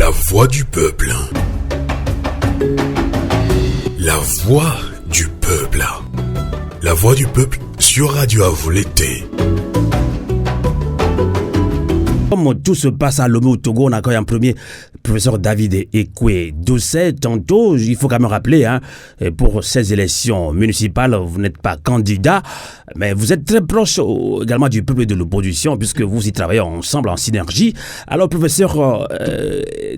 La voix du peuple. La voix du peuple. La voix du peuple sur Radio Avou l'été. Comme tout se passe à Lomé au Togo, on accueille en premier professeur David Ekwe Dossé. Tantôt, il faut quand même rappeler, pour ces élections municipales, vous n'êtes pas candidat, mais vous êtes très proche également du peuple et de l'opposition, puisque vous y travaillez ensemble en synergie. Alors, professeur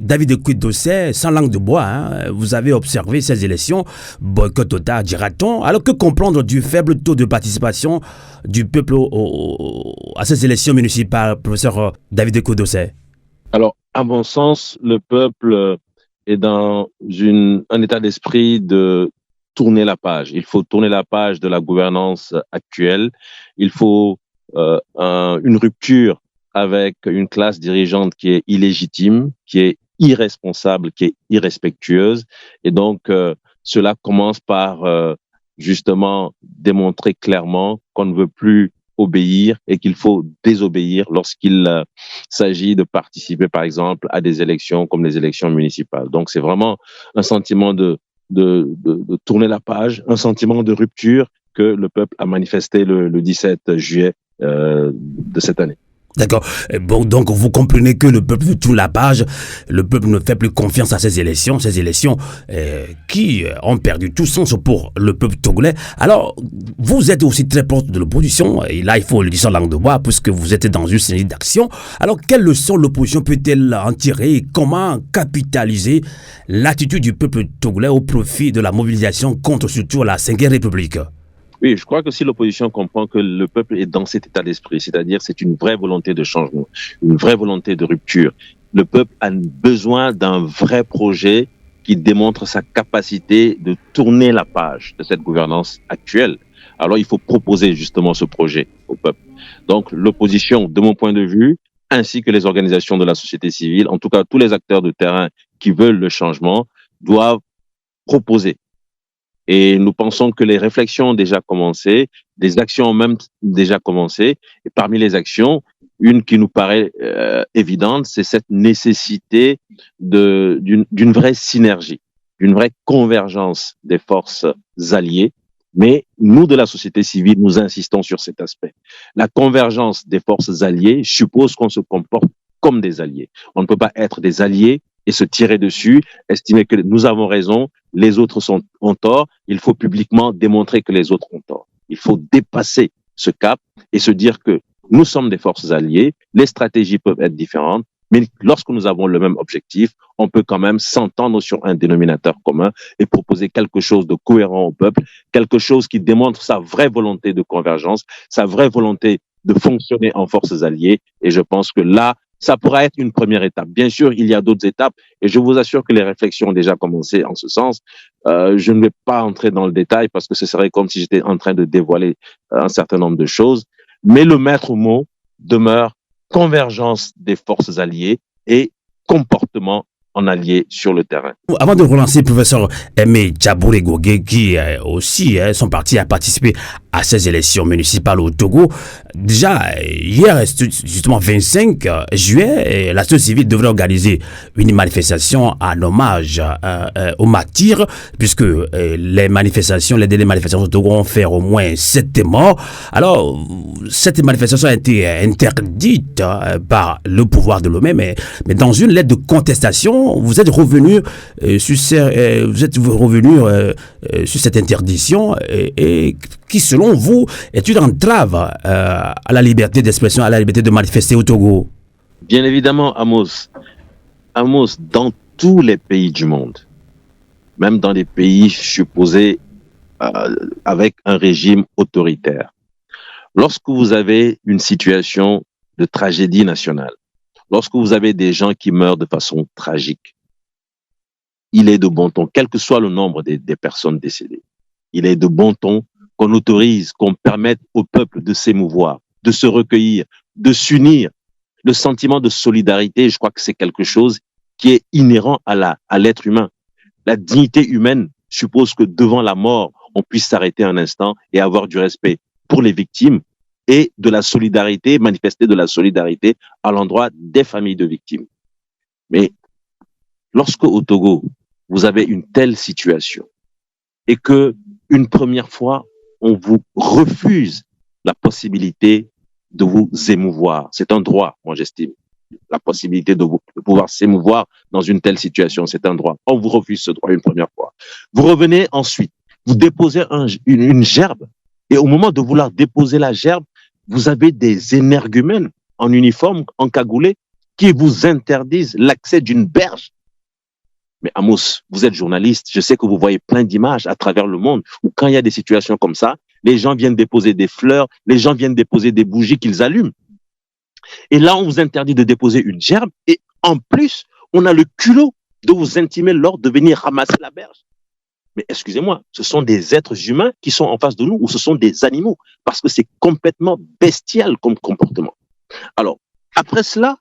David Ekwe Dossé, sans langue de bois, vous avez observé ces élections, boycott total, dira-t-on. Alors, que comprendre du faible taux de participation du peuple à ces élections municipales, professeur David Ekwe Dossé? Alors, à mon sens, le peuple est dans un état d'esprit de tourner la page. Il faut tourner la page de la gouvernance actuelle. Il faut une rupture avec une classe dirigeante qui est illégitime, qui est irresponsable, qui est irrespectueuse. Et donc, cela commence par justement démontrer clairement qu'on ne veut plus obéir et qu'il faut désobéir lorsqu'il s'agit de participer, par exemple, à des élections comme les élections municipales. Donc, c'est vraiment un sentiment de tourner la page, un sentiment de rupture que le peuple a manifesté le 17 juillet de cette année. D'accord. Bon, donc vous comprenez que le peuple tourne la page, le peuple ne fait plus confiance à ces élections qui ont perdu tout sens pour le peuple togolais. Alors, vous êtes aussi très proche de l'opposition, et là il faut le dire sans langue de bois, puisque vous êtes dans une série d'actions. Alors, quelle leçon l'opposition peut-elle en tirer et comment capitaliser l'attitude du peuple togolais au profit de la mobilisation contre surtout la 5e République? Oui, je crois que si l'opposition comprend que le peuple est dans cet état d'esprit, c'est-à-dire c'est une vraie volonté de changement, une vraie volonté de rupture, le peuple a besoin d'un vrai projet qui démontre sa capacité de tourner la page de cette gouvernance actuelle. Alors il faut proposer justement ce projet au peuple. Donc l'opposition, de mon point de vue, ainsi que les organisations de la société civile, en tout cas tous les acteurs de terrain qui veulent le changement, doivent proposer. Et nous pensons que les réflexions ont déjà commencé, des actions ont même déjà commencé. Et parmi les actions, une qui nous paraît évidente, c'est cette nécessité d'une vraie synergie, d'une vraie convergence des forces alliées. Mais nous, de la société civile, nous insistons sur cet aspect. La convergence des forces alliées suppose qu'on se comporte comme des alliés. On ne peut pas être des alliés et se tirer dessus, estimer que nous avons raison, les autres ont tort. Il faut publiquement démontrer que les autres ont tort. Il faut dépasser ce cap et se dire que nous sommes des forces alliées, les stratégies peuvent être différentes, mais lorsque nous avons le même objectif, on peut quand même s'entendre sur un dénominateur commun et proposer quelque chose de cohérent au peuple, quelque chose qui démontre sa vraie volonté de convergence, sa vraie volonté de fonctionner en forces alliées. Et je pense que là, ça pourra être une première étape. Bien sûr, il y a d'autres étapes et je vous assure que les réflexions ont déjà commencé en ce sens. Je ne vais pas entrer dans le détail parce que ce serait comme si j'étais en train de dévoiler un certain nombre de choses. Mais le maître mot demeure convergence des forces alliées et comportement en alliés sur le terrain. Avant de relancer le professeur Aimé Djabouré Gogé, qui aussi son parti a participé à ces élections municipales au Togo, déjà hier, justement 25 juillet, la société civile devrait organiser une manifestation en hommage aux martyrs, puisque les délais de manifestation au Togo ont fait au moins 7 morts. Alors, cette manifestation a été interdite par le pouvoir de Lomé, mais dans une lettre de contestation, vous êtes revenu sur cette interdiction et qui, selon vous, est une entrave à la liberté d'expression, à la liberté de manifester au Togo. Bien évidemment, Amos, dans tous les pays du monde, même dans des pays supposés avec un régime autoritaire, lorsque vous avez une situation de tragédie nationale, lorsque vous avez des gens qui meurent de façon tragique, il est de bon ton, quel que soit le nombre des personnes décédées, il est de bon ton qu'on autorise, qu'on permette au peuple de s'émouvoir, de se recueillir, de s'unir. Le sentiment de solidarité, je crois que c'est quelque chose qui est inhérent à l'être humain. La dignité humaine suppose que devant la mort, on puisse s'arrêter un instant et avoir du respect pour les victimes et de la solidarité, manifester de la solidarité à l'endroit des familles de victimes. Mais lorsque au Togo, vous avez une telle situation et que une première fois, on vous refuse la possibilité de vous émouvoir. C'est un droit, moi j'estime. La possibilité de pouvoir s'émouvoir dans une telle situation, c'est un droit. On vous refuse ce droit une première fois. Vous revenez ensuite, vous déposez une gerbe et au moment de vouloir déposer la gerbe, vous avez des énergumènes en uniforme, encagoulés, qui vous interdisent l'accès d'une berge. Mais Amos, vous êtes journaliste, je sais que vous voyez plein d'images à travers le monde où quand il y a des situations comme ça, les gens viennent déposer des fleurs, les gens viennent déposer des bougies qu'ils allument. Et là, on vous interdit de déposer une gerbe et en plus, on a le culot de vous intimer l'ordre de venir ramasser la berge. Mais excusez-moi, ce sont des êtres humains qui sont en face de nous ou ce sont des animaux parce que c'est complètement bestial comme comportement. Alors, après cela,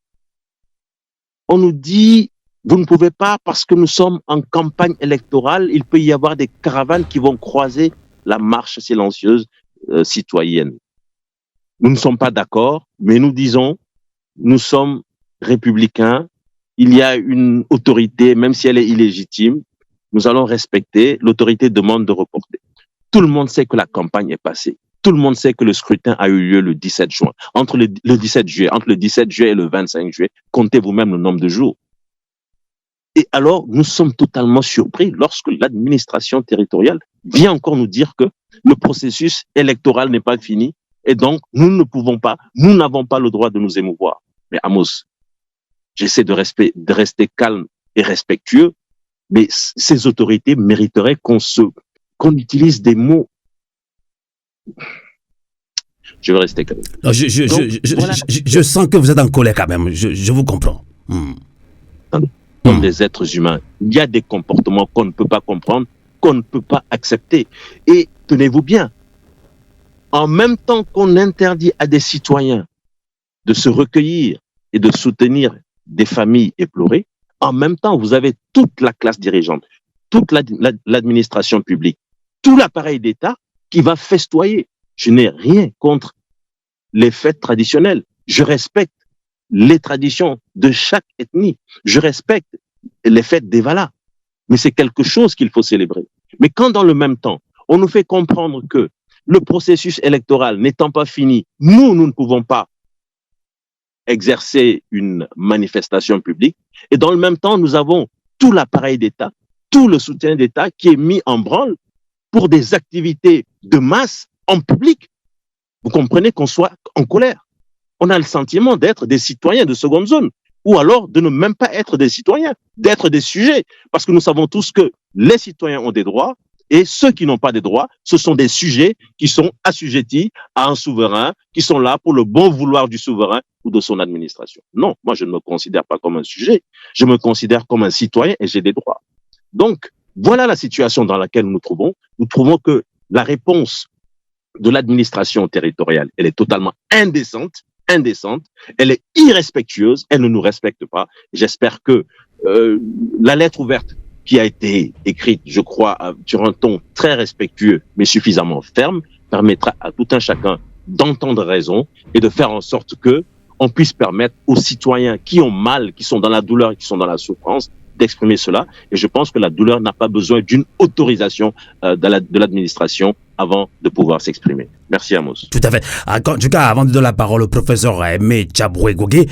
on nous dit, vous ne pouvez pas parce que nous sommes en campagne électorale, il peut y avoir des caravanes qui vont croiser la marche silencieuse citoyenne. Nous ne sommes pas d'accord, mais nous disons, nous sommes républicains, il y a une autorité, même si elle est illégitime, nous allons respecter, l'autorité demande de reporter. Tout le monde sait que la campagne est passée. Tout le monde sait que le scrutin a eu lieu le 17 juin. Entre le 17 juillet et le 25 juillet, comptez vous-même le nombre de jours. Et alors, nous sommes totalement surpris lorsque l'administration territoriale vient encore nous dire que le processus électoral n'est pas fini et donc nous n'avons pas le droit de nous émouvoir. Mais Amos, j'essaie de rester calme et respectueux, mais ces autorités mériteraient qu'on utilise des mots. Je vais rester calme. Non, je sens que vous êtes en colère quand même. Je vous comprends. Comme des êtres humains, il y a des comportements qu'on ne peut pas comprendre, qu'on ne peut pas accepter. Et tenez-vous bien, en même temps qu'on interdit à des citoyens de se recueillir et de soutenir des familles éplorées, en même temps, vous avez toute la classe dirigeante, toute l'administration publique, tout l'appareil d'État qui va festoyer. Je n'ai rien contre les fêtes traditionnelles. Je respecte les traditions de chaque ethnie. Je respecte les fêtes des Valas. Mais c'est quelque chose qu'il faut célébrer. Mais quand dans le même temps, on nous fait comprendre que le processus électoral n'étant pas fini, nous ne pouvons pas exercer une manifestation publique. Et dans le même temps, nous avons tout l'appareil d'État, tout le soutien d'État qui est mis en branle pour des activités de masse en public. Vous comprenez qu'on soit en colère. On a le sentiment d'être des citoyens de seconde zone, ou alors de ne même pas être des citoyens, d'être des sujets, parce que nous savons tous que les citoyens ont des droits, et ceux qui n'ont pas des droits, ce sont des sujets qui sont assujettis à un souverain, qui sont là pour le bon vouloir du souverain ou de son administration. Non, moi je ne me considère pas comme un sujet, je me considère comme un citoyen et j'ai des droits. Donc, voilà la situation dans laquelle nous nous trouvons. Nous trouvons que la réponse de l'administration territoriale, elle est totalement indécente, elle est irrespectueuse, elle ne nous respecte pas. J'espère que la lettre ouverte qui a été écrite, je crois, sur un ton très respectueux, mais suffisamment ferme, permettra à tout un chacun d'entendre raison et de faire en sorte que on puisse permettre aux citoyens qui ont mal, qui sont dans la douleur et qui sont dans la souffrance, d'exprimer cela. Et je pense que la douleur n'a pas besoin d'une autorisation de l'administration avant de pouvoir s'exprimer. Merci Amos. Tout à fait. En tout cas, avant de donner la parole au professeur Aimé Tchaboué-Gogé,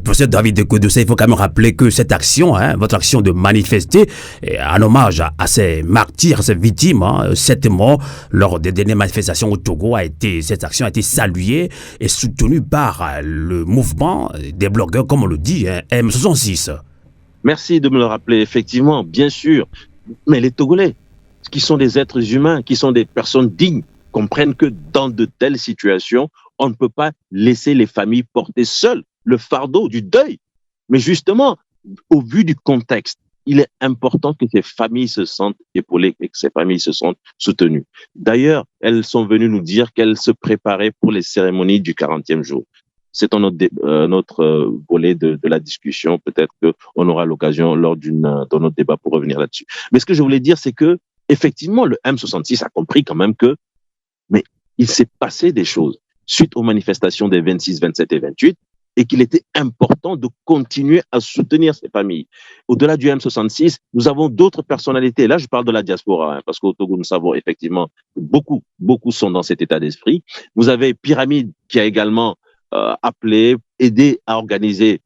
professeur David Ekwe-Doucet, il faut quand même rappeler que cette action, votre action de manifester, en hommage à ces martyrs, à ces victimes, 7 morts lors des dernières manifestations au Togo, cette action a été saluée et soutenue par le mouvement des blogueurs, comme on le dit, M66. Merci de me le rappeler, effectivement, bien sûr. Mais les Togolais, qui sont des êtres humains, qui sont des personnes dignes, comprennent que dans de telles situations, on ne peut pas laisser les familles porter seules le fardeau du deuil. Mais justement, au vu du contexte, il est important que ces familles se sentent épaulées et que ces familles se sentent soutenues. D'ailleurs, elles sont venues nous dire qu'elles se préparaient pour les cérémonies du 40e jour. C'est un autre volet de la discussion. Peut-être qu'on aura l'occasion lors d'un autre débat pour revenir là-dessus. Mais ce que je voulais dire, c'est que effectivement, le M66 a compris quand même mais il s'est passé des choses suite aux manifestations des 26, 27 et 28. et qu'il était important de continuer à soutenir ces familles. Au-delà du M66, nous avons d'autres personnalités. Là, je parle de la diaspora, parce qu'au Togo, nous savons effectivement que beaucoup sont dans cet état d'esprit. Vous avez Pyramide qui a également appelé, aidé à organiser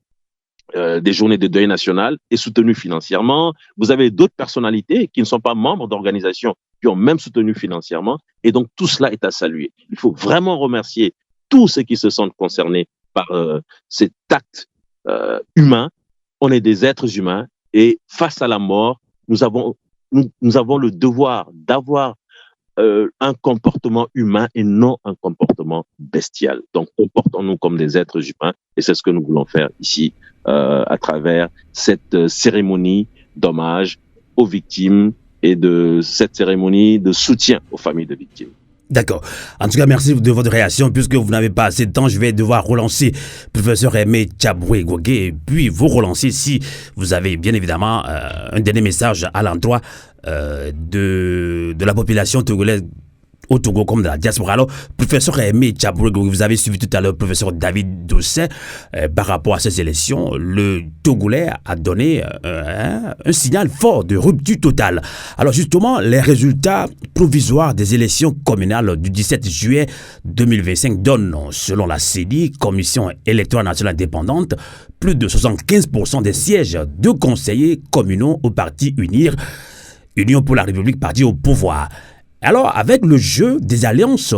des journées de deuil national et soutenu financièrement. Vous avez d'autres personnalités qui ne sont pas membres d'organisations qui ont même soutenu financièrement. Et donc, tout cela est à saluer. Il faut vraiment remercier tous ceux qui se sentent concernés par cet acte humain. On est des êtres humains et face à la mort, nous avons le devoir d'avoir un comportement humain et non un comportement bestial. Donc, comportons-nous comme des êtres humains et c'est ce que nous voulons faire ici à travers cette cérémonie d'hommage aux victimes et de cette cérémonie de soutien aux familles de victimes. D'accord. En tout cas, merci de votre réaction. Puisque vous n'avez pas assez de temps, je vais devoir relancer professeur Aimé Tchaboué-Gouagué et puis vous relancer si vous avez bien évidemment un dernier message à l'endroit de la population togolaise au Togo comme de la diaspora. Alors, professeur Aimé Tchaboué-Gouagué, vous avez suivi tout à l'heure professeur David Doucet par rapport à ces élections. Le Togolais a donné un signal fort de rupture totale. Alors justement, les résultats provisoires des élections communales du 17 juillet 2025 donnent, selon la CENI, Commission électorale nationale indépendante, plus de 75% des sièges de conseillers communaux au parti UNIR, Union pour la République, parti au pouvoir. Alors, avec le jeu des alliances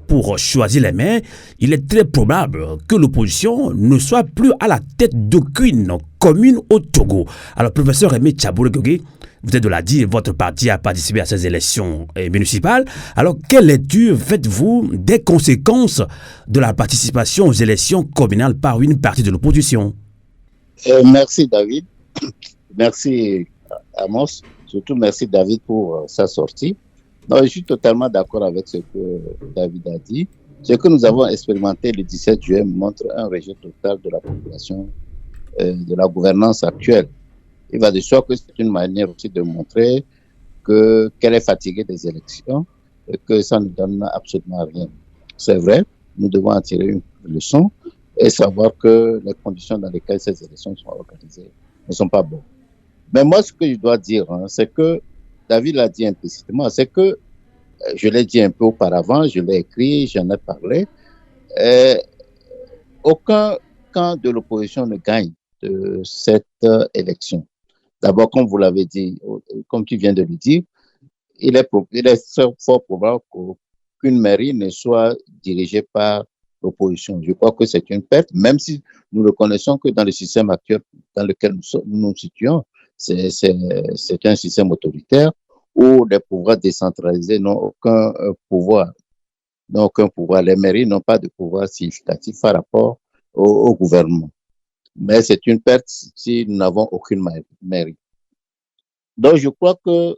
pour choisir les maires, il est très probable que l'opposition ne soit plus à la tête d'aucune commune au Togo. Alors, professeur Aimé Tchaboué-Gouagué, vous êtes de l'a dit, votre parti a participé à ces élections municipales. Alors, quelle lecture faites-vous des conséquences de la participation aux élections communales par une partie de l'opposition? Merci David, merci Amos, surtout merci David pour sa sortie. Non, je suis totalement d'accord avec ce que David a dit. Ce que nous avons expérimenté le 17 juillet montre un rejet total de la population, de la gouvernance actuelle. Il va de soi que c'est une manière aussi de montrer qu'elle est fatiguée des élections et que ça ne donne absolument rien. C'est vrai, nous devons en tirer une leçon et savoir que les conditions dans lesquelles ces élections sont organisées ne sont pas bonnes. Mais moi, ce que je dois dire, c'est que David l'a dit implicitement, c'est que, je l'ai dit un peu auparavant, je l'ai écrit, j'en ai parlé, aucun camp de l'opposition ne gagne de cette élection. D'abord, comme vous l'avez dit, comme tu viens de le dire, il est fort probable qu'une mairie ne soit dirigée par l'opposition. Je crois que c'est une perte, même si nous reconnaissons que dans le système actuel dans lequel nous nous situons, c'est un système autoritaire où les pouvoirs décentralisés n'ont aucun pouvoir. Les mairies n'ont pas de pouvoir significatif par rapport au gouvernement. Mais c'est une perte si nous n'avons aucune mairie. Donc, je crois que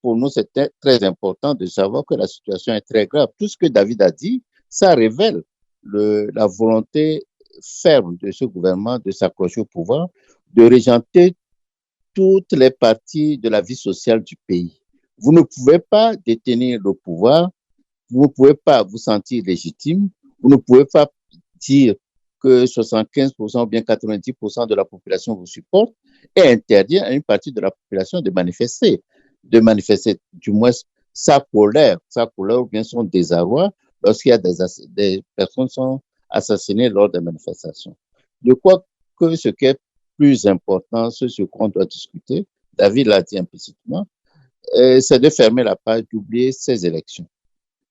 pour nous, c'était très important de savoir que la situation est très grave. Tout ce que David a dit, ça révèle la volonté ferme de ce gouvernement de s'accrocher au pouvoir, de régenter toutes les parties de la vie sociale du pays. Vous ne pouvez pas détenir le pouvoir, vous ne pouvez pas vous sentir légitime, vous ne pouvez pas dire que 75% ou bien 90% de la population vous supporte et interdire à une partie de la population de manifester du moins sa colère ou bien son désarroi lorsqu'il y a des personnes qui sont assassinées lors des manifestations. Je crois que ce qui est plus important, ce sur quoi on doit discuter, David l'a dit implicitement, c'est de fermer la page, d'oublier ces élections.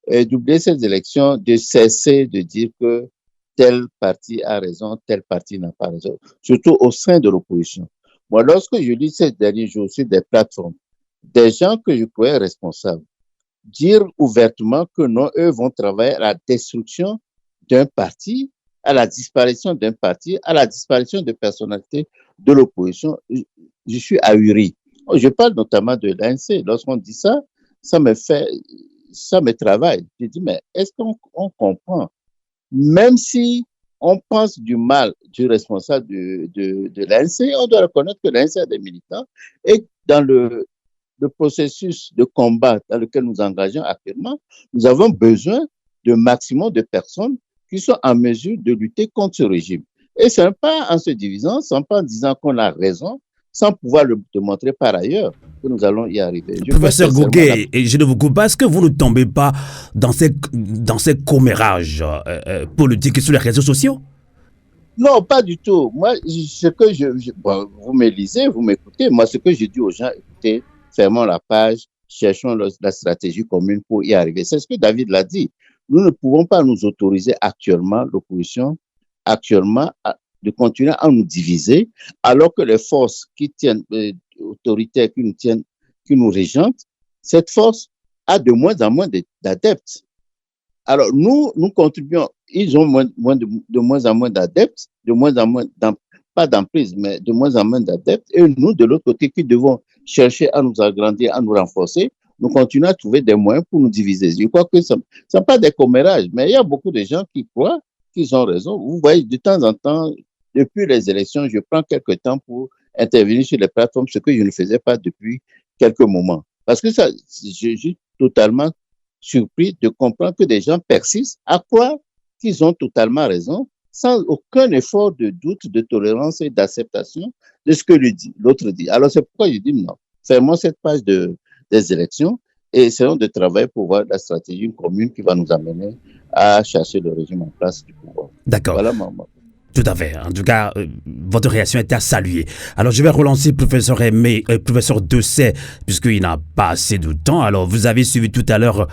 D'oublier ces élections, de cesser de dire que tel parti a raison, tel parti n'a pas raison, surtout au sein de l'opposition. Moi, lorsque je lis ces derniers jours sur des plateformes, des gens que je croyais responsables, dire ouvertement que non, eux vont travailler à la destruction d'un parti, à la disparition d'un parti, à la disparition de personnalités de l'opposition, je suis ahuri. Je parle notamment de l'ANC. Lorsqu'on dit ça, ça me travaille. Je dis, mais est-ce qu'on comprend? Même si on pense du mal du responsable de l'ANC, on doit reconnaître que l'ANC a des militants et dans le processus de combat dans lequel nous engageons actuellement, nous avons besoin de maximum de personnes qui sont en mesure de lutter contre ce régime. Et ce n'est pas en se divisant, ce n'est pas en disant qu'on a raison, sans pouvoir le démontrer par ailleurs que nous allons y arriver. Professeur Gogué, et je ne vous coupe pas, est-ce que vous ne tombez pas dans ces commérages politiques sur les réseaux sociaux? Non, pas du tout. Moi, bon, vous me lisez, vous m'écoutez. Moi, ce que je dis aux gens, écoutez, fermons la page, cherchons la stratégie commune pour y arriver. C'est ce que David l'a dit. Nous ne pouvons pas nous autoriser actuellement, l'opposition, de continuer à nous diviser, alors que les forces qui tiennent, autoritaires, qui nous régentent, cette force a de moins en moins d'adeptes. Alors, nous contribuons, ils ont de moins en moins d'adeptes, de moins en moins, pas d'emprise, mais de moins en moins d'adeptes, et nous, de l'autre côté, qui devons chercher à nous agrandir, à nous renforcer, nous continuons à trouver des moyens pour nous diviser. Je crois que ce n'est pas des commérages, mais il y a beaucoup de gens qui croient qu'ils ont raison. Vous voyez, de temps en temps, depuis les élections, je prends quelques temps pour intervenir sur les plateformes, ce que je ne faisais pas depuis quelques moments. Parce que je suis totalement surpris de comprendre que des gens persistent à croire qu'ils ont totalement raison, sans aucun effort de doute, de tolérance et d'acceptation de ce que l'autre dit. Alors c'est pourquoi je dis non, fermons cette page des élections et essayons de travailler pour voir la stratégie commune qui va nous amener à chercher le régime en place du pouvoir. D'accord. Voilà mon mot. Tout à fait. En tout cas, votre réaction était à saluer. Alors, je vais relancer professeur Aimé, professeur Dessay, puisqu'il n'a pas assez de temps. Alors, vous avez suivi tout à l'heure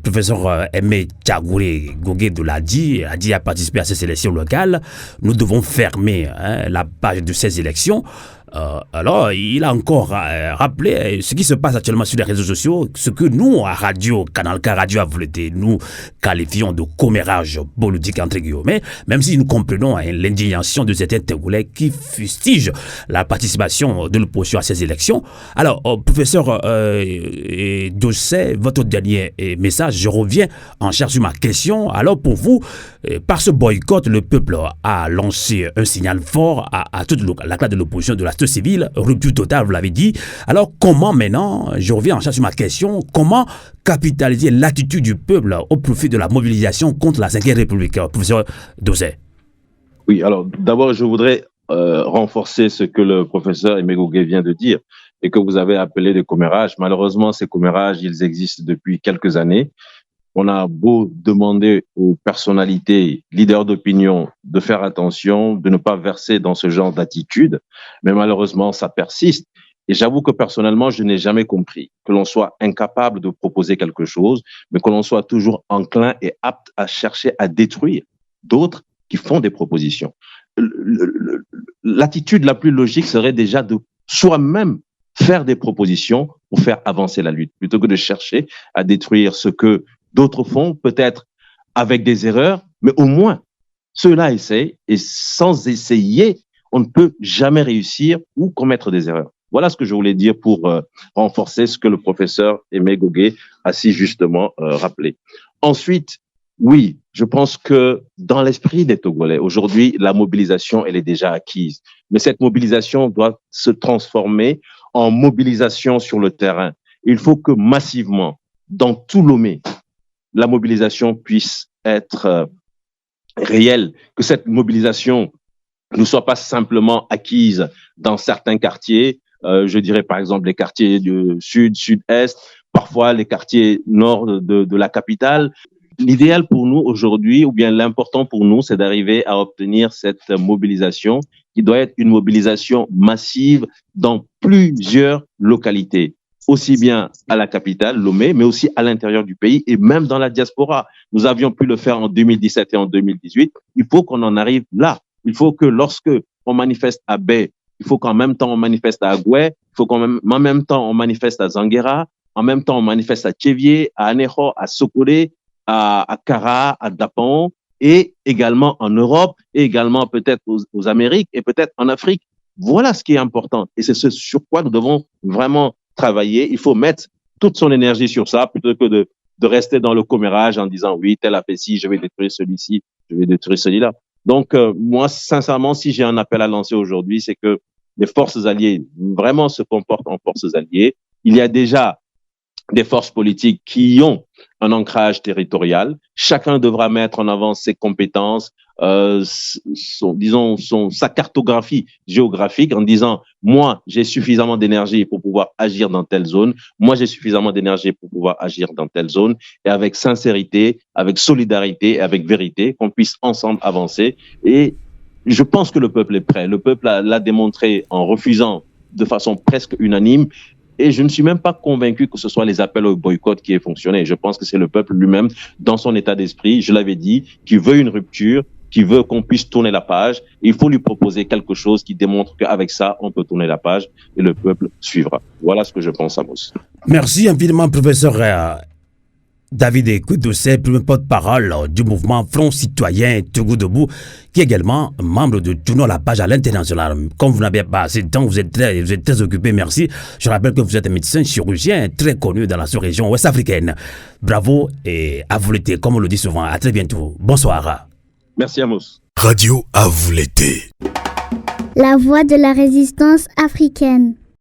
professeur Aimé Tchagouré Gogué l'a dit a participé à ces élections locales. Nous devons fermer la page de ces élections. Alors, il a encore rappelé ce qui se passe actuellement sur les réseaux sociaux, ce que nous, à Radio, Canal K Radio a voulu, nous qualifions de commérage politique entre guillemets, même si nous comprenons l'indignation de certains Togolais qui fustigent la participation de l'opposition à ces élections. Alors, professeur Dessay, votre dernier message, je reviens en charge sur ma question. Alors, pour vous, par ce boycott, le peuple a lancé un signal fort à toute la classe de l'opposition de la société civile, rupture totale, vous l'avez dit. Alors, comment maintenant, je reviens en charge sur ma question, comment capitaliser l'attitude du peuple au profit de la mobilisation contre la 5e République, professeur Dessay? Oui, alors d'abord, je voudrais renforcer ce que le professeur Aimé Gogué vient de dire et que vous avez appelé des commérages. Malheureusement, ces commérages, ils existent depuis quelques années. On a beau demander aux personnalités, leaders d'opinion, de faire attention, de ne pas verser dans ce genre d'attitude, mais malheureusement, ça persiste. Et j'avoue que personnellement, je n'ai jamais compris que l'on soit incapable de proposer quelque chose, mais que l'on soit toujours enclin et apte à chercher à détruire d'autres qui font des propositions. L'attitude la plus logique serait déjà de soi-même faire des propositions pour faire avancer la lutte, plutôt que de chercher à détruire ce que d'autres font, peut-être avec des erreurs, mais au moins, ceux-là essayent, et sans essayer, on ne peut jamais réussir ou commettre des erreurs. Voilà ce que je voulais dire pour renforcer ce que le professeur Aimé Gogué a si justement rappelé. Ensuite, oui, je pense que dans l'esprit des Togolais, aujourd'hui, la mobilisation, elle est déjà acquise. Mais cette mobilisation doit se transformer en mobilisation sur le terrain. Il faut que massivement, dans tout Lomé, la mobilisation puisse être réelle, que cette mobilisation ne soit pas simplement acquise dans certains quartiers, je dirais par exemple les quartiers du sud, sud-est, parfois les quartiers nord de la capitale. L'idéal pour nous aujourd'hui, ou bien l'important pour nous, c'est d'arriver à obtenir cette mobilisation qui doit être une mobilisation massive dans plusieurs localités, aussi bien à la capitale, Lomé, mais aussi à l'intérieur du pays et même dans la diaspora. Nous avions pu le faire en 2017 et en 2018. Il faut qu'on en arrive là. Il faut que lorsque on manifeste à Baie, il faut qu'en même temps on manifeste à Agoué, il faut qu'en même temps on manifeste à Zanguera, en même temps on manifeste à Tchévier, à Anéro, à Sokolé, à Kara, à Dapon, et également en Europe, et également peut-être aux Amériques, et peut-être en Afrique. Voilà ce qui est important. Et c'est ce sur quoi nous devons vraiment travailler. Il faut mettre toute son énergie sur ça, plutôt que de rester dans le commérage en disant, oui, tel a fait ci, je vais détruire celui-ci, je vais détruire celui-là. Donc, moi, sincèrement, si j'ai un appel à lancer aujourd'hui, c'est que les forces alliées vraiment se comportent en forces alliées. Il y a déjà des forces politiques qui ont un ancrage territorial. Chacun devra mettre en avant ses compétences sa cartographie géographique en disant moi j'ai suffisamment d'énergie pour pouvoir agir dans telle zone, moi j'ai suffisamment d'énergie pour pouvoir agir dans telle zone, et avec sincérité, avec solidarité, avec vérité, qu'on puisse ensemble avancer. Et je pense que le peuple est prêt. Le peuple l'a démontré en refusant de façon presque unanime. Et je ne suis même pas convaincu que ce soit les appels au boycott qui aient fonctionné. Je pense que c'est le peuple lui-même, dans son état d'esprit, je l'avais dit, qui veut une rupture, qui veut qu'on puisse tourner la page. Il faut lui proposer quelque chose qui démontre qu'avec ça, on peut tourner la page et le peuple suivra. Voilà ce que je pense, Amos. Merci infiniment, professeur David Ekwe Dossé, premier porte-parole du mouvement Front Citoyen Togo Debout, qui est également membre de Tournons la page à l'international. Comme vous n'avez pas assez de temps, vous êtes très occupé, merci. Je rappelle que vous êtes un médecin chirurgien très connu dans la sous-région ouest-africaine. Bravo et à vous l'été, comme on le dit souvent. À très bientôt. Bonsoir. Merci, Amos. Radio à vous l'été. La voix de la résistance africaine.